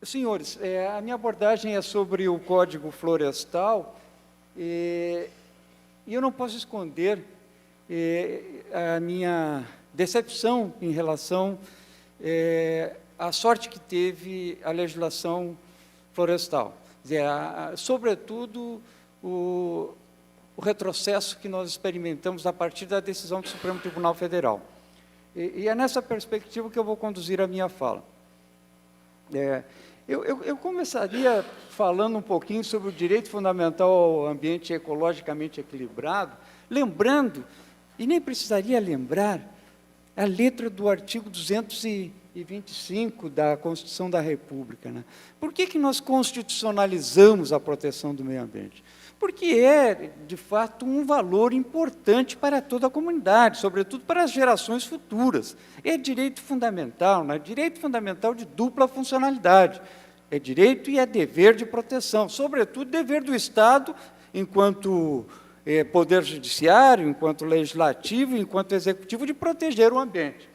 Senhores, a minha abordagem é sobre o Código Florestal, e eu não posso esconder a minha decepção em relação à sorte que teve a legislação florestal. Quer dizer, sobretudo, o retrocesso que nós experimentamos a partir da decisão do Supremo Tribunal Federal. E é nessa perspectiva que eu vou conduzir a minha fala. Eu começaria falando um pouquinho sobre o direito fundamental ao ambiente ecologicamente equilibrado, lembrando, e nem precisaria lembrar, a letra do artigo 225 da Constituição da República. Né? Por que nós constitucionalizamos a proteção do meio ambiente? Porque é, de fato, um valor importante para toda a comunidade, sobretudo para as gerações futuras. É direito fundamental, né? Direito fundamental de dupla funcionalidade. É direito e é dever de proteção, sobretudo dever do Estado, enquanto poder judiciário, enquanto legislativo, enquanto executivo, de proteger o ambiente.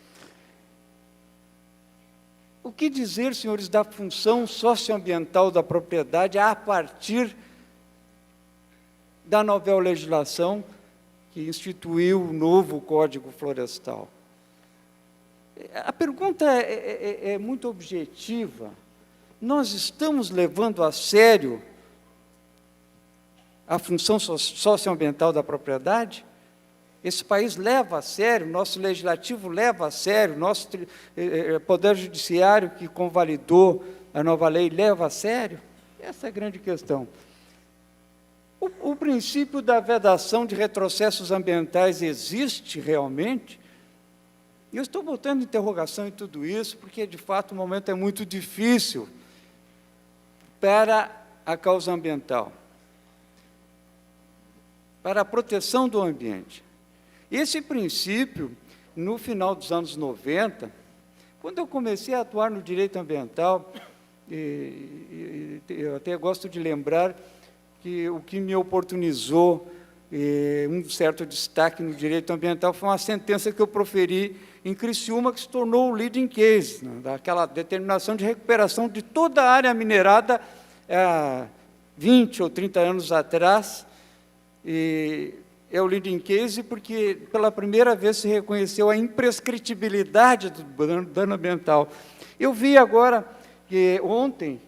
O que dizer, senhores, da função socioambiental da propriedade a partir da nova legislação que instituiu o novo Código Florestal? A pergunta é muito objetiva. Nós estamos levando a sério a função socioambiental da propriedade? Esse país leva a sério, nosso legislativo leva a sério, nosso poder judiciário que convalidou a nova lei leva a sério? Essa é a grande questão. O princípio da vedação de retrocessos ambientais existe realmente? E eu estou botando interrogação em tudo isso, porque, de fato, o momento é muito difícil para a causa ambiental, para a proteção do ambiente. Esse princípio, no final dos anos 90, quando eu comecei a atuar no direito ambiental, eu até gosto de lembrar que o que me oportunizou um certo destaque no direito ambiental foi uma sentença que eu proferi em Criciúma, que se tornou o leading case, né, daquela determinação de recuperação de toda a área minerada há 20 ou 30 anos atrás. E é o leading case porque, pela primeira vez, se reconheceu a imprescritibilidade do dano ambiental. Eu vi agora, ontem,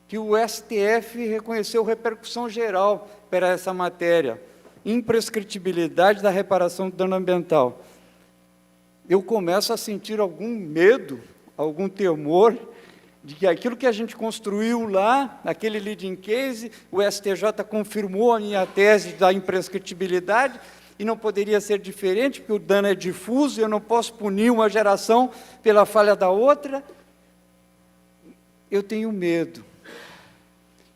que o STF reconheceu repercussão geral para essa matéria, imprescritibilidade da reparação do dano ambiental. Eu começo a sentir algum medo, algum temor, de que aquilo que a gente construiu lá, naquele leading case, o STJ confirmou a minha tese da imprescritibilidade, e não poderia ser diferente, porque o dano é difuso, eu não posso punir uma geração pela falha da outra. Eu tenho medo.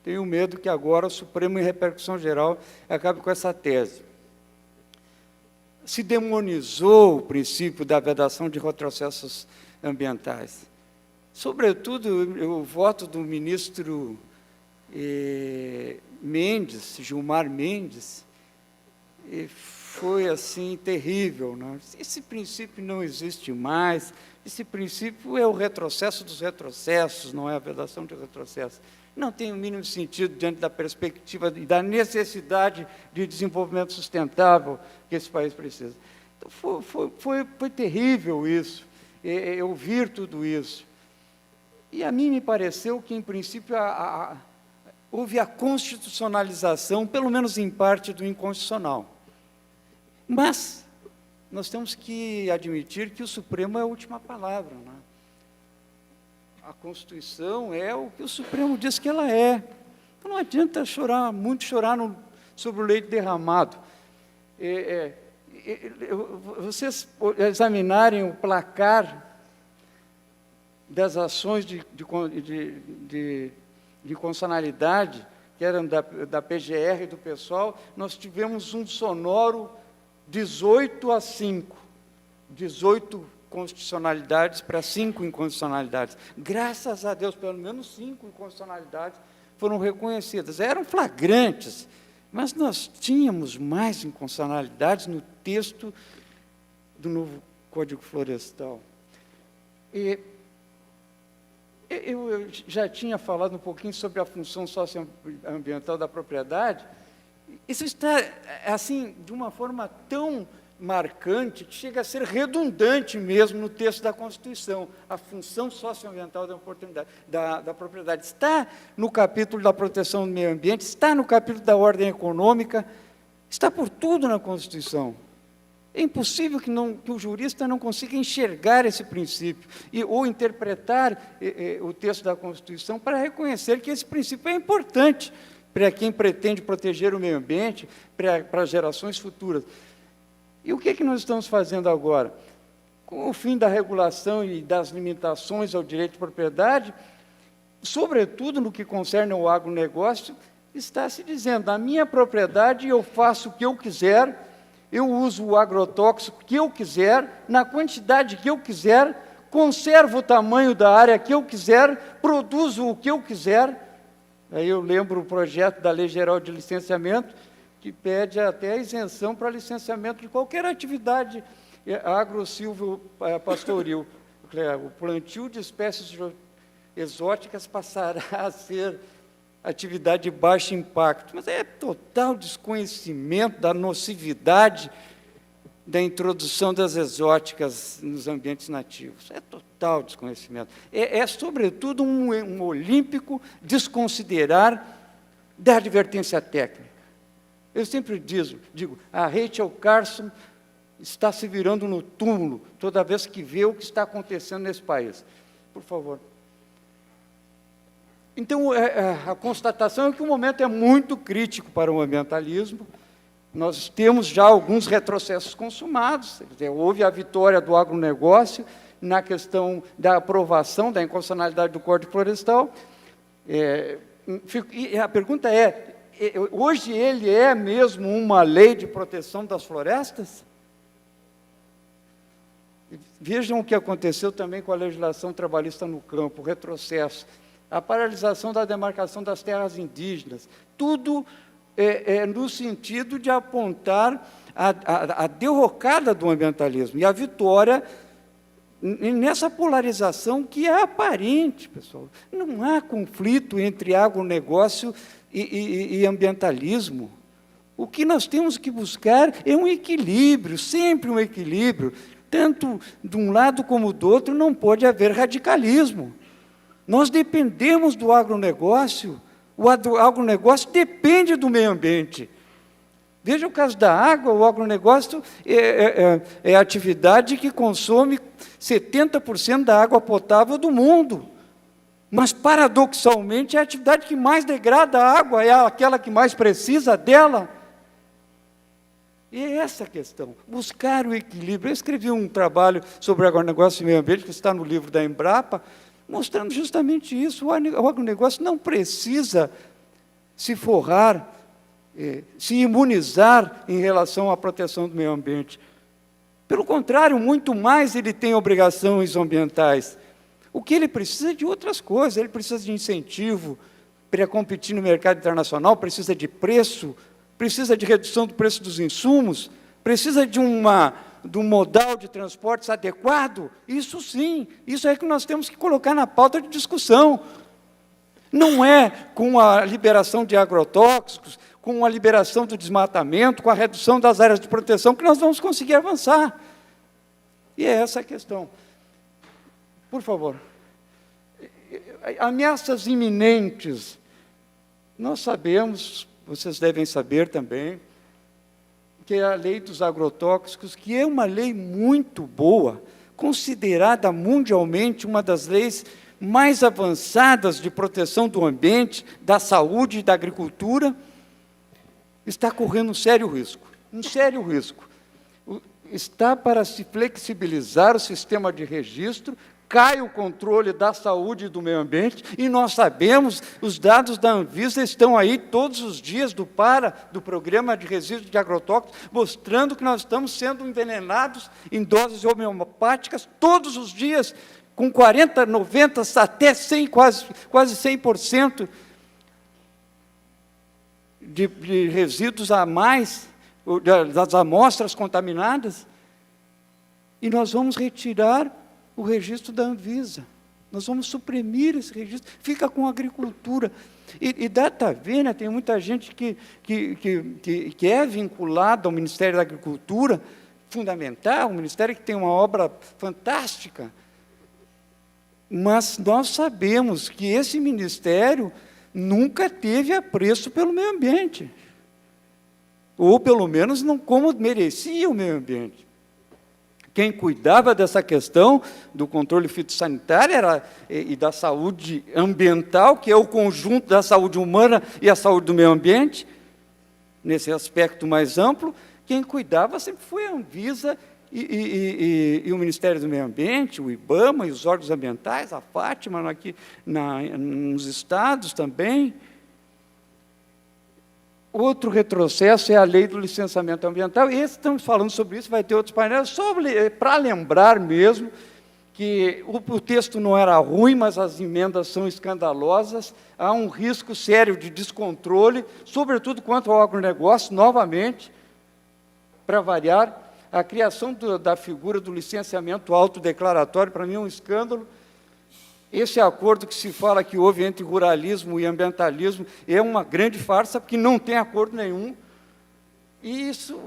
Tenho medo que agora o Supremo, em repercussão geral, acabe com essa tese. Se demonizou o princípio da vedação de retrocessos ambientais. Sobretudo, o voto do ministro Mendes, Gilmar Mendes, foi assim terrível. Não? Esse princípio não existe mais, esse princípio é o retrocesso dos retrocessos, não é a vedação de retrocessos. Não tem o mínimo sentido diante da perspectiva e da necessidade de desenvolvimento sustentável que esse país precisa. Então, foi terrível isso, ouvir tudo isso. E a mim me pareceu que, em princípio, houve a constitucionalização, pelo menos em parte, do inconstitucional. Mas nós temos que admitir que o Supremo é a última palavra, né? A Constituição é o que o Supremo diz que ela é. Então, não adianta chorar sobre o leite derramado. Vocês examinarem o placar das ações de constitucionalidade, que eram da PGR e do pessoal, nós tivemos um sonoro 18-5, 18 constitucionalidades para 5 inconstitucionalidades. Graças a Deus, pelo menos 5 inconstitucionalidades foram reconhecidas. Eram flagrantes, mas nós tínhamos mais inconstitucionalidades no texto do novo Código Florestal. Eu já tinha falado um pouquinho sobre a função socioambiental da propriedade. Isso está, assim, de uma forma tão marcante, que chega a ser redundante mesmo no texto da Constituição. A função socioambiental da propriedade está no capítulo da proteção do meio ambiente, está no capítulo da ordem econômica, está por tudo na Constituição. É impossível que o jurista não consiga enxergar esse princípio ou interpretar o texto da Constituição para reconhecer que esse princípio é importante para quem pretende proteger o meio ambiente, para as gerações futuras. E o que nós estamos fazendo agora? Com o fim da regulação e das limitações ao direito de propriedade, sobretudo no que concerne ao agronegócio, está se dizendo, na minha propriedade eu faço o que eu quiser, eu uso o agrotóxico que eu quiser, na quantidade que eu quiser, conservo o tamanho da área que eu quiser, produzo o que eu quiser. Aí eu lembro o projeto da Lei Geral de Licenciamento, que pede até a isenção para licenciamento de qualquer atividade agro-silvopastoril. O plantio de espécies exóticas passará a ser atividade de baixo impacto, mas é total desconhecimento da nocividade da introdução das exóticas nos ambientes nativos. É total desconhecimento. Sobretudo, um olímpico desconsiderar da advertência técnica. Eu sempre digo, a Rachel Carson está se virando no túmulo toda vez que vê o que está acontecendo nesse país. Por favor. Então, a constatação é que o momento é muito crítico para o ambientalismo. Nós temos já alguns retrocessos consumados. Houve a vitória do agronegócio na questão da aprovação da inconstitucionalidade do Código Florestal. E a pergunta é, hoje ele é mesmo uma lei de proteção das florestas? Vejam o que aconteceu também com a legislação trabalhista no campo, o retrocesso. A paralisação da demarcação das terras indígenas, tudo no sentido de apontar a derrocada do ambientalismo e a vitória nessa polarização que é aparente, pessoal. Não há conflito entre agronegócio e ambientalismo. O que nós temos que buscar é um equilíbrio, sempre um equilíbrio. Tanto de um lado como do outro não pode haver radicalismo. Nós dependemos do agronegócio, o agronegócio depende do meio ambiente. Veja o caso da água, o agronegócio é a atividade que consome 70% da água potável do mundo. Mas, paradoxalmente, é a atividade que mais degrada a água, é aquela que mais precisa dela. E é essa a questão, buscar o equilíbrio. Eu escrevi um trabalho sobre agronegócio e meio ambiente, que está no livro da Embrapa, mostrando justamente isso. O agronegócio não precisa se forrar, se imunizar em relação à proteção do meio ambiente. Pelo contrário, muito mais ele tem obrigações ambientais. O que ele precisa é de outras coisas, ele precisa de incentivo para competir no mercado internacional, precisa de preço, precisa de redução do preço dos insumos, precisa de um modal de transportes adequado. Isso sim, isso é que nós temos que colocar na pauta de discussão. Não é com a liberação de agrotóxicos, com a liberação do desmatamento, com a redução das áreas de proteção que nós vamos conseguir avançar. E é essa a questão. Por favor. Ameaças iminentes. Nós sabemos, vocês devem saber também, que é a lei dos agrotóxicos, que é uma lei muito boa, considerada mundialmente uma das leis mais avançadas de proteção do ambiente, da saúde e da agricultura, está correndo um sério risco. Está para se flexibilizar o sistema de registro, cai o controle da saúde e do meio ambiente, e nós sabemos, os dados da Anvisa estão aí todos os dias do Programa de Resíduos de Agrotóxicos, mostrando que nós estamos sendo envenenados em doses homeopáticas todos os dias, com 40%, 90%, até 100%, quase 100% de resíduos a mais, das amostras contaminadas, e nós vamos retirar o registro da Anvisa. Nós vamos suprimir esse registro, fica com a agricultura. E data vênia, tem muita gente que é vinculada ao Ministério da Agricultura, fundamental, um ministério que tem uma obra fantástica, mas nós sabemos que esse ministério nunca teve apreço pelo meio ambiente, ou pelo menos não como merecia o meio ambiente. Quem cuidava dessa questão do controle fitossanitário e da saúde ambiental, que é o conjunto da saúde humana e a saúde do meio ambiente, nesse aspecto mais amplo, quem cuidava sempre foi a Anvisa e o Ministério do Meio Ambiente, o IBAMA e os órgãos ambientais, a Fátima, aqui nos estados também. Outro retrocesso é a lei do licenciamento ambiental, e estamos falando sobre isso, vai ter outros painéis, para lembrar mesmo que o texto não era ruim, mas as emendas são escandalosas, há um risco sério de descontrole, sobretudo quanto ao agronegócio, novamente, para variar, a criação da figura do licenciamento autodeclaratório, para mim é um escândalo. Esse acordo que se fala que houve entre ruralismo e ambientalismo é uma grande farsa, porque não tem acordo nenhum. E isso,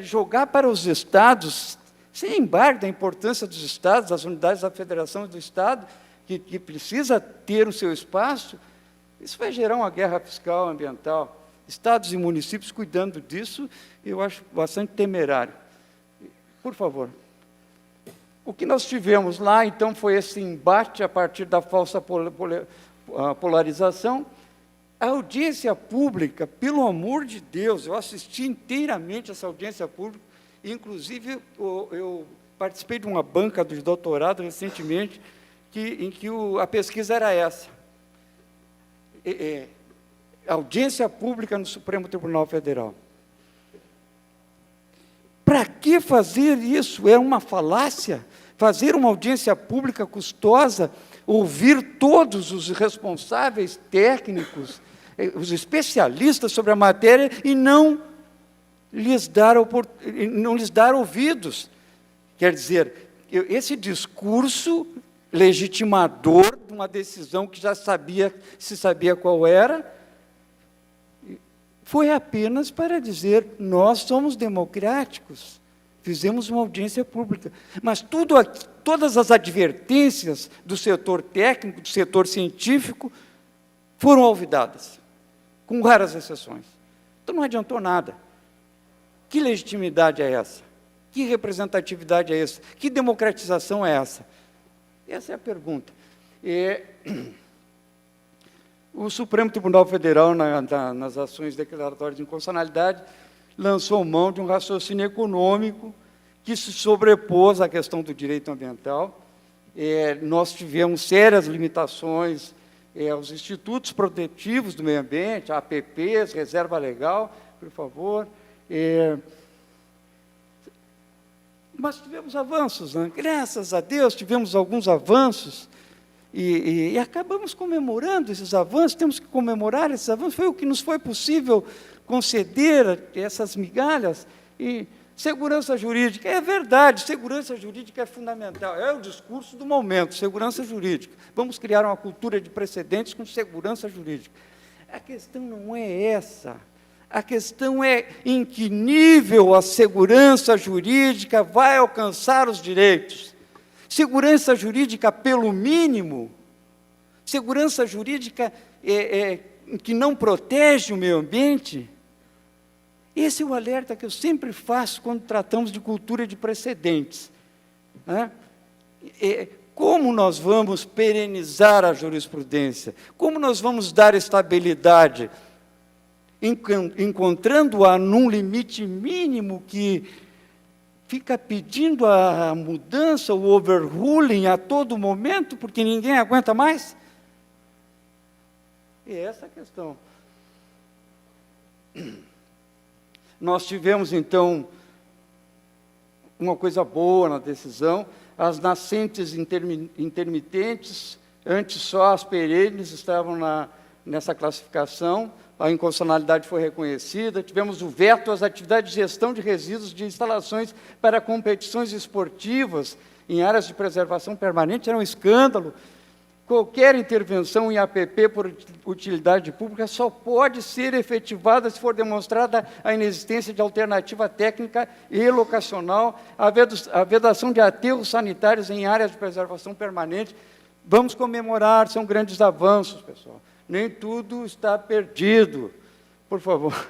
jogar para os estados, sem embargo da importância dos estados, das unidades da federação e do estado, que precisa ter o seu espaço, isso vai gerar uma guerra fiscal ambiental. Estados e municípios cuidando disso, eu acho bastante temerário. Por favor. O que nós tivemos lá, então, foi esse embate a partir da falsa polarização. A audiência pública, pelo amor de Deus, eu assisti inteiramente essa audiência pública, inclusive eu participei de uma banca de doutorado recentemente, em que a pesquisa era essa. Audiência pública no Supremo Tribunal Federal. Para que fazer isso? É uma falácia. Fazer uma audiência pública custosa, ouvir todos os responsáveis técnicos, os especialistas sobre a matéria, e não lhes dar ouvidos. Quer dizer, esse discurso legitimador de uma decisão que já se sabia qual era, foi apenas para dizer, nós somos democráticos, fizemos uma audiência pública. Mas todas as advertências do setor técnico, do setor científico, foram olvidadas, com raras exceções. Então não adiantou nada. Que legitimidade é essa? Que representatividade é essa? Que democratização é essa? Essa é a pergunta. O Supremo Tribunal Federal, nas ações declaratórias de inconstitucionalidade, lançou mão de um raciocínio econômico que se sobrepôs à questão do direito ambiental. Nós tivemos sérias limitações aos institutos protetivos do meio ambiente, APPs, reserva legal, por favor. Mas tivemos avanços, né? Graças a Deus, tivemos alguns avanços, e acabamos comemorando esses avanços, temos que comemorar esses avanços, foi o que nos foi possível conceder essas migalhas. E segurança jurídica, é verdade, segurança jurídica é fundamental, é o discurso do momento, segurança jurídica. Vamos criar uma cultura de precedentes com segurança jurídica. A questão não é essa. A questão é em que nível a segurança jurídica vai alcançar os direitos. Segurança jurídica, pelo mínimo, segurança jurídica que não protege o meio ambiente. Esse é o alerta que eu sempre faço quando tratamos de cultura de precedentes. Né? Como nós vamos perenizar a jurisprudência? Como nós vamos dar estabilidade? Encontrando-a num limite mínimo que fica pedindo a mudança, o overruling a todo momento, porque ninguém aguenta mais? E essa é a questão. Nós tivemos, então, uma coisa boa na decisão, as nascentes intermitentes, antes só as perenes estavam nessa classificação, a inconstitucionalidade foi reconhecida, tivemos o veto às atividades de gestão de resíduos de instalações para competições esportivas em áreas de preservação permanente, era um escândalo. qualquer intervenção em APP por utilidade pública só pode ser efetivada se for demonstrada a inexistência de alternativa técnica e locacional, a vedação de aterros sanitários em áreas de preservação permanente. Vamos comemorar, são grandes avanços, pessoal. Nem tudo está perdido, por favor.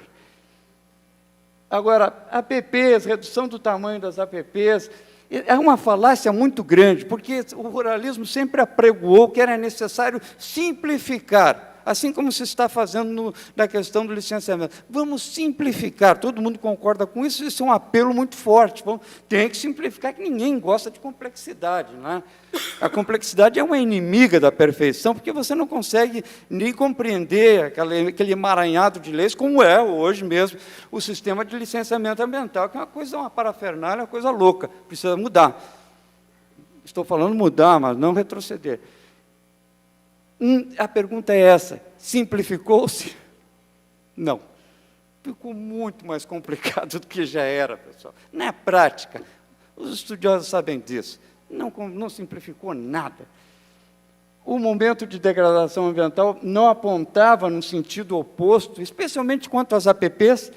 Agora, APPs, redução do tamanho das APPs, é uma falácia muito grande, porque o ruralismo sempre apregoou que era necessário simplificar, assim como se está fazendo na questão do licenciamento. Vamos simplificar, todo mundo concorda com isso, isso é um apelo muito forte. Tem que simplificar, que ninguém gosta de complexidade, né? A complexidade é uma inimiga da perfeição, porque você não consegue nem compreender aquele emaranhado de leis, como é hoje mesmo o sistema de licenciamento ambiental, que é uma parafernália, uma coisa louca, precisa mudar. Estou falando mudar, mas não retroceder. A pergunta é essa: simplificou-se? Não. Ficou muito mais complicado do que já era, pessoal. Na prática, os estudiosos sabem disso. Não simplificou nada. O momento de degradação ambiental não apontava no sentido oposto, especialmente quanto às APPs,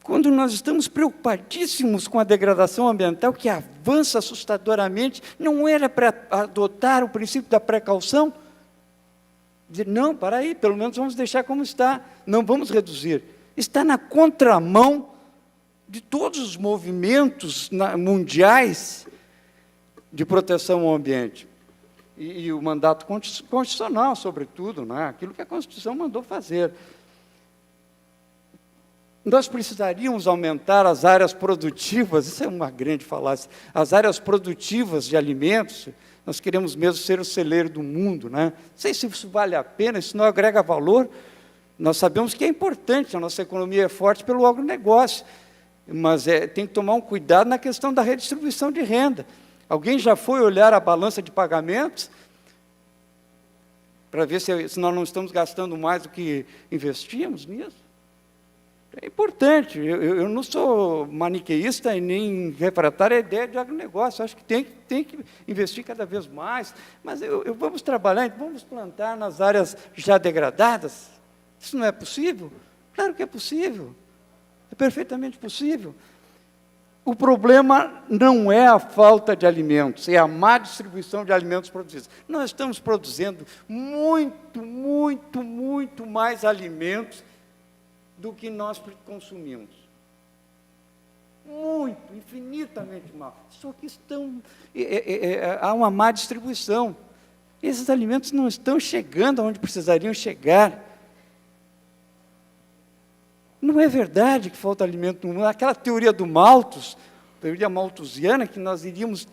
quando nós estamos preocupadíssimos com a degradação ambiental, que avança assustadoramente, não era para adotar o princípio da precaução? Dizer, não, para aí, pelo menos vamos deixar como está, não vamos reduzir. Está na contramão de todos os movimentos mundiais de proteção ao ambiente. E o mandato constitucional, sobretudo, né? Aquilo que a Constituição mandou fazer. Nós precisaríamos aumentar as áreas produtivas, isso é uma grande falácia, as áreas produtivas de alimentos. Nós queremos mesmo ser o celeiro do mundo, né? Não sei se isso vale a pena, isso não agrega valor. Nós sabemos que é importante, a nossa economia é forte pelo agronegócio, mas tem que tomar um cuidado na questão da redistribuição de renda. Alguém já foi olhar a balança de pagamentos para ver se nós não estamos gastando mais do que investimos nisso? É importante, eu não sou maniqueísta e nem refratário à ideia de agronegócio, acho que tem que investir cada vez mais, mas vamos trabalhar, vamos plantar nas áreas já degradadas. Isso não é possível? Claro que é possível, é perfeitamente possível. O problema não é a falta de alimentos, é a má distribuição de alimentos produzidos. Nós estamos produzindo muito mais alimentos do que nós consumimos. Muito, infinitamente mal. Só que há uma má distribuição. Esses alimentos não estão chegando aonde precisariam chegar. Não é verdade que falta alimento no mundo. Aquela teoria do Malthus, teoria malthusiana, que nós iríamos,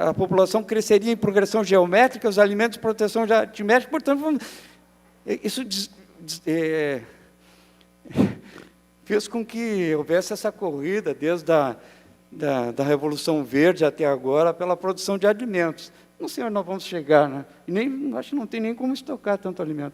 a população cresceria em progressão geométrica, os alimentos de proteção aritmética, portanto, isso fez com que houvesse essa corrida, desde da Revolução Verde até agora, pela produção de alimentos. Não sei onde nós vamos chegar, né? Acho que não tem nem como estocar tanto alimento.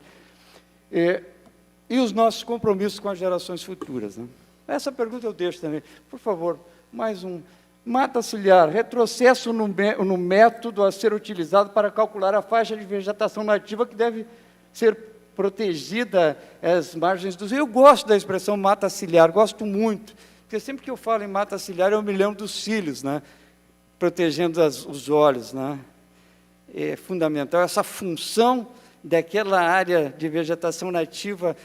E os nossos compromissos com as gerações futuras, né? Essa pergunta eu deixo também. Por favor, mais um. Mata ciliar, retrocesso no método a ser utilizado para calcular a faixa de vegetação nativa que deve ser protegida às margens dos rios. Eu gosto da expressão mata ciliar, gosto muito, porque sempre que eu falo em mata ciliar, eu me lembro dos cílios, né? Protegendo os olhos, né? É fundamental essa função daquela área de vegetação nativa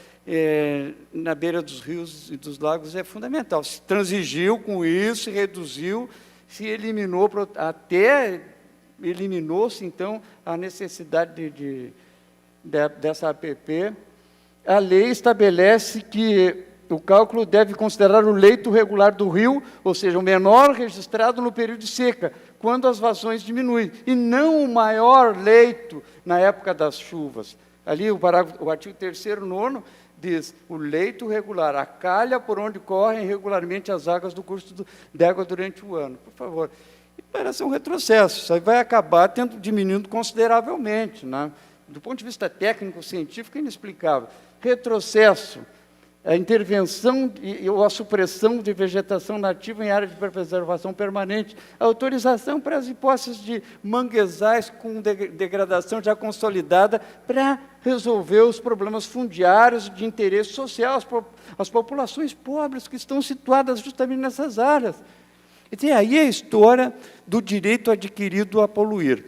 na beira dos rios e dos lagos é fundamental. Se transigiu com isso, se reduziu, se eliminou, até eliminou-se, então, a necessidade dessa APP. A lei estabelece que o cálculo deve considerar o leito regular do rio, ou seja, o menor registrado no período de seca, quando as vazões diminuem, e não o maior leito na época das chuvas. Ali o artigo 3º, 9º, diz, o leito regular, a calha por onde correm regularmente as águas do curso d'água durante o ano. Por favor. E parece um retrocesso, isso aí vai acabar diminuindo consideravelmente, né? Do ponto de vista técnico, científico, é inexplicável. Retrocesso. a intervenção ou a supressão de vegetação nativa em área de preservação permanente, a autorização para as hipóteses de manguezais com degradação já consolidada para resolver os problemas fundiários de interesse social, as populações pobres que estão situadas justamente nessas áreas. E tem aí a história do direito adquirido a poluir.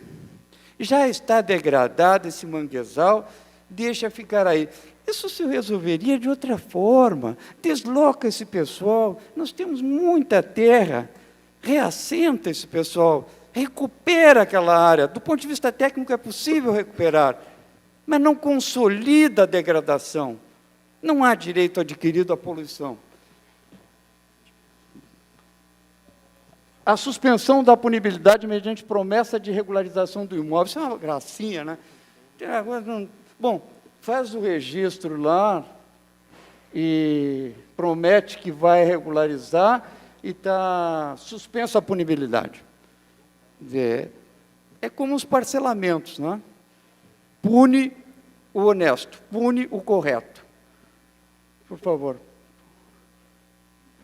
Já está degradado esse manguezal, deixa ficar aí. Isso se resolveria de outra forma. Desloca esse pessoal. Nós temos muita terra. Reassenta esse pessoal. Recupera aquela área. Do ponto de vista técnico, é possível recuperar. Mas não consolida a degradação. Não há direito adquirido à poluição. A suspensão da punibilidade mediante promessa de regularização do imóvel. Isso é uma gracinha, né? Bom, faz o registro lá e promete que vai regularizar e está suspensa a punibilidade. É como os parcelamentos, né? Pune o honesto, pune o correto. Por favor.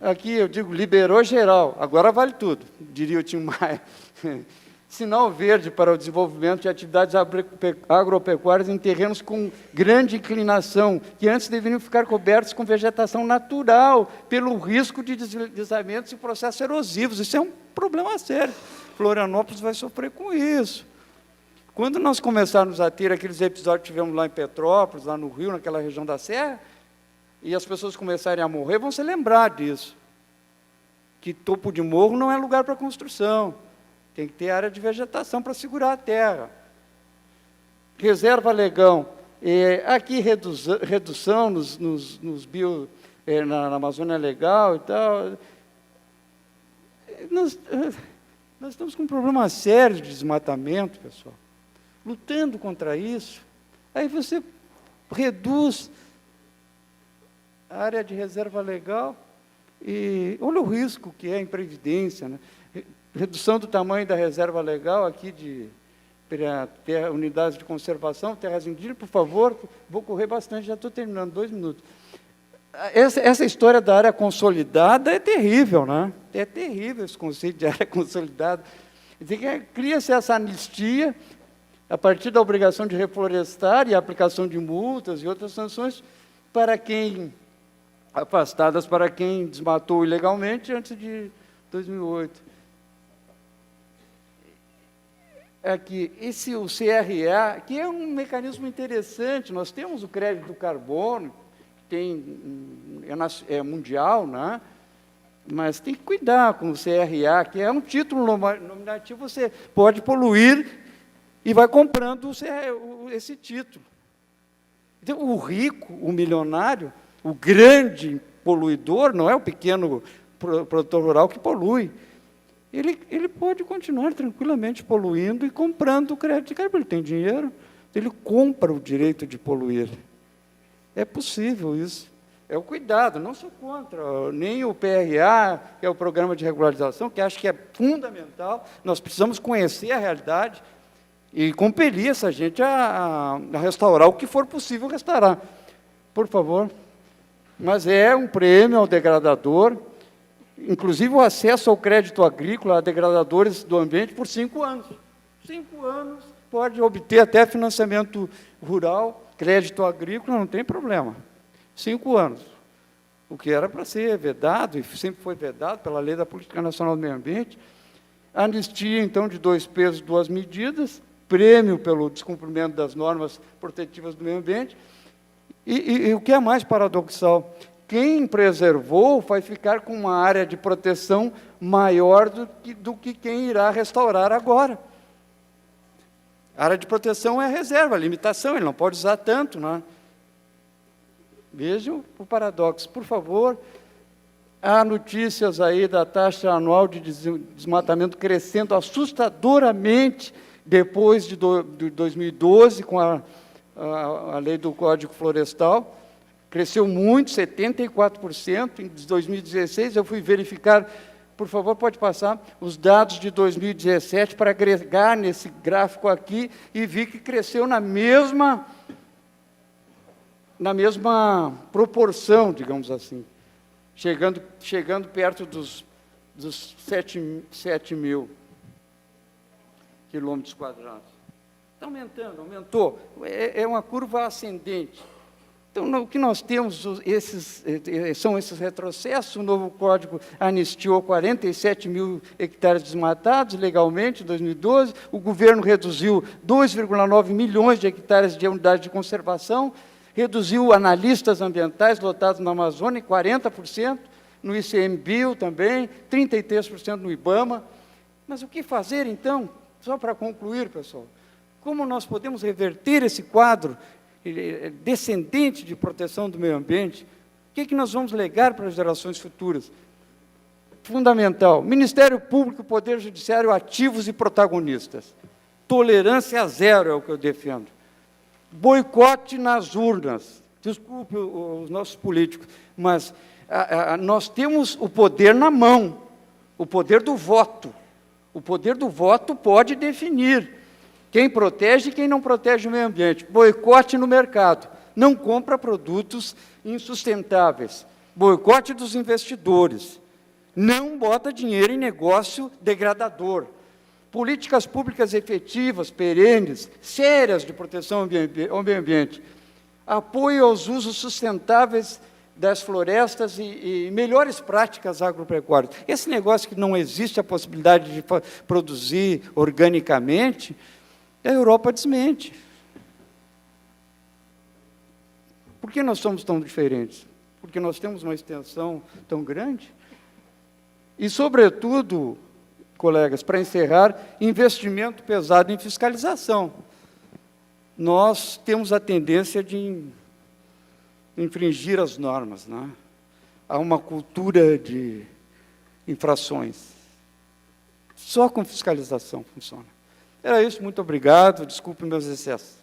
Aqui eu digo, liberou geral, agora vale tudo, diria o Tim Maia. Sinal verde para o desenvolvimento de atividades agropecuárias em terrenos com grande inclinação, que antes deveriam ficar cobertos com vegetação natural, pelo risco de deslizamentos e processos erosivos. Isso é um problema sério. Florianópolis vai sofrer com isso. Quando nós começarmos a ter aqueles episódios que tivemos lá em Petrópolis, lá no Rio, naquela região da Serra, e as pessoas começarem a morrer, vão se lembrar disso. Que topo de morro não é lugar para construção. Tem que ter área de vegetação para segurar a terra. Reserva legal. Aqui, redução na Amazônia Legal e tal. Nós estamos com um problema sério de desmatamento, pessoal. Lutando contra isso. Aí você reduz a área de reserva legal e olha o risco que é em previdência, né? Redução do tamanho da reserva legal aqui para unidades de conservação, terras indígenas, por favor, vou correr bastante, já estou terminando, 2 minutos. Essa história da área consolidada é terrível, né? É terrível esse conceito de área consolidada. Cria-se essa anistia, a partir da obrigação de reflorestar e a aplicação de multas e outras sanções afastadas para quem desmatou ilegalmente antes de 2008. Aqui, o CRA, que é um mecanismo interessante, nós temos o crédito do carbono, que é mundial, né? Mas tem que cuidar com o CRA, que é um título nominativo, você pode poluir e vai comprando esse título. Então, o rico, o milionário, o grande poluidor, não é o pequeno produtor rural que polui. Ele pode continuar tranquilamente poluindo e comprando o crédito de carbono. Ele tem dinheiro, ele compra o direito de poluir. É possível isso. É o cuidado, não sou contra, nem o PRA, que é o Programa de Regularização, que acho que é fundamental. Nós precisamos conhecer a realidade e compelir essa gente a restaurar o que for possível restaurar. Por favor. Mas é um prêmio ao degradador, inclusive o acesso ao crédito agrícola a degradadores do ambiente por 5 anos. 5 anos, pode obter até financiamento rural, crédito agrícola, não tem problema. 5 anos. O que era para ser vedado, e sempre foi vedado pela Lei da Política Nacional do Meio Ambiente. Anistia, então, de 2 pesos, 2 medidas, prêmio pelo descumprimento das normas protetivas do meio ambiente. E o que é mais paradoxal, quem preservou vai ficar com uma área de proteção maior do que quem irá restaurar agora. A área de proteção é reserva, limitação, ele não pode usar tanto, né? Vejam o paradoxo. Por favor, há notícias aí da taxa anual de desmatamento crescendo assustadoramente depois de 2012, com a lei do Código Florestal, cresceu muito, 74%. Em 2016, eu fui verificar, por favor, pode passar, os dados de 2017 para agregar nesse gráfico aqui e vi que cresceu na mesma na mesma proporção, digamos assim, chegando perto dos 7 mil quilômetros quadrados. Está aumentando, aumentou. É uma curva ascendente. Então, o que nós temos são esses retrocessos. O novo Código anistiou 47 mil hectares desmatados legalmente em 2012. O governo reduziu 2,9 milhões de hectares de unidade de conservação, reduziu analistas ambientais lotados na Amazônia em 40%, no ICMBio também, 33% no IBAMA. Mas o que fazer, então? Só para concluir, pessoal, como nós podemos reverter esse quadro descendente de proteção do meio ambiente? O que nós vamos legar para as gerações futuras? Fundamental, Ministério Público e Poder Judiciário ativos e protagonistas. Tolerância zero é o que eu defendo. Boicote nas urnas. Desculpe os nossos políticos, mas nós temos o poder na mão, o poder do voto. O poder do voto pode definir quem protege e quem não protege o meio ambiente. Boicote no mercado. Não compra produtos insustentáveis. Boicote dos investidores. Não bota dinheiro em negócio degradador. Políticas públicas efetivas, perenes, sérias de proteção ao meio ambiente. Apoio aos usos sustentáveis das florestas e melhores práticas agropecuárias. Esse negócio que não existe a possibilidade de produzir organicamente, a Europa desmente. Por que nós somos tão diferentes? Porque nós temos uma extensão tão grande? E, sobretudo, colegas, para encerrar, investimento pesado em fiscalização. Nós temos a tendência de infringir as normas, né? Há uma cultura de infrações. Só com fiscalização funciona. Era isso, muito obrigado, desculpe meus excessos.